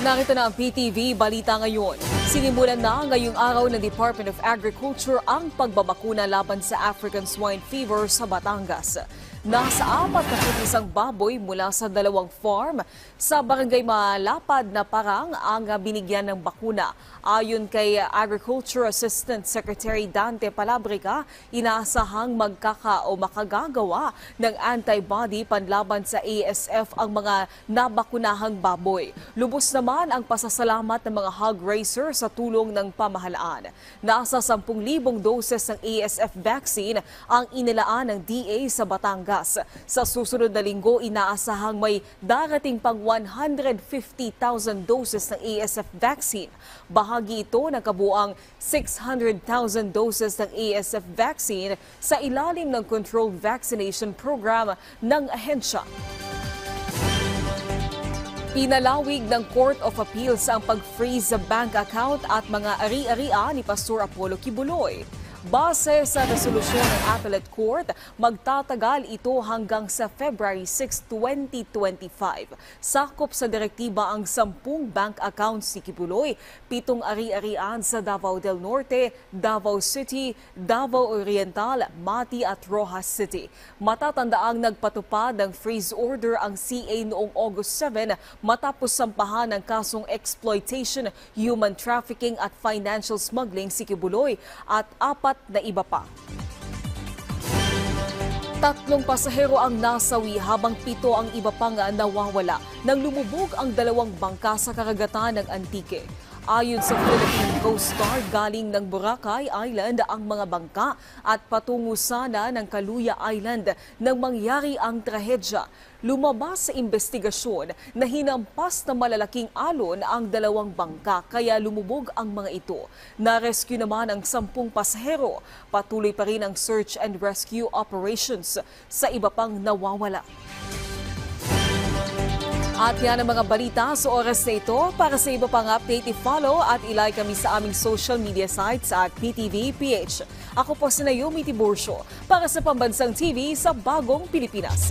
Narito na ang PTV Balita Ngayon. Sinimulan na ngayong araw ng Department of Agriculture ang pagbabakuna laban sa African Swine Fever sa Batangas. Nasa 41 baboy mula sa 2 farm sa barangay Malapad na Parang ang binigyan ng bakuna. Ayon kay Agriculture Assistant Secretary Dante Palabrica, inaasahang makagagawa ng antibody panlaban sa ASF ang mga nabakunahang baboy. Lubos naman ang pasasalamat ng mga hog raiser sa tulong ng pamahalaan. Nasa 10,000 doses ng ASF vaccine ang inilaan ng DA sa Batangas. Sa susunod na linggo, inaasahang may darating pang 150,000 doses ng ASF vaccine. Bahagi ito ng kabuang 600,000 doses ng ASF vaccine sa ilalim ng Controlled Vaccination Program ng ahensya. Pinalawig ng Court of Appeals ang pag-freeze sa bank account at mga ari-arian ni Pastor Apollo Kibuloy. Base sa resolusyon ng Appellate Court, magtatagal ito hanggang sa February 6, 2025. Sakop sa direktiba ang 10 bank accounts ni Kibuloy, 7 ari-arian sa Davao del Norte, Davao City, Davao Oriental, Mati at Rojas City. Matatandaang nagpatupad ng freeze order ang CA noong August 7 matapos sampahan ng kasong exploitation, human trafficking at financial smuggling si Kibuloy at 4 na iba pa. 3 pasahero ang nasawi habang 7 ang iba pang nawawala nang lumubog ang 2 bangka sa karagatan ng Antique. Ayon sa Philippine Coast Guard, galing ng Boracay Island ang mga bangka at patungo sana ng Kaluya Island nang mangyari ang trahedya. Lumabas sa investigasyon na hinampas na malalaking alon ang 2 bangka kaya lumubog ang mga ito. Na-rescue naman ang 10 pasahero. Patuloy pa rin ang search and rescue operations sa iba pang nawawala. At yan ang mga balita sa oras na ito. Para sa iba pang update, i-follow at ilike kami sa aming social media sites at PTV PH. Ako po si Naomi Tiburcio para sa Pambansang TV sa Bagong Pilipinas.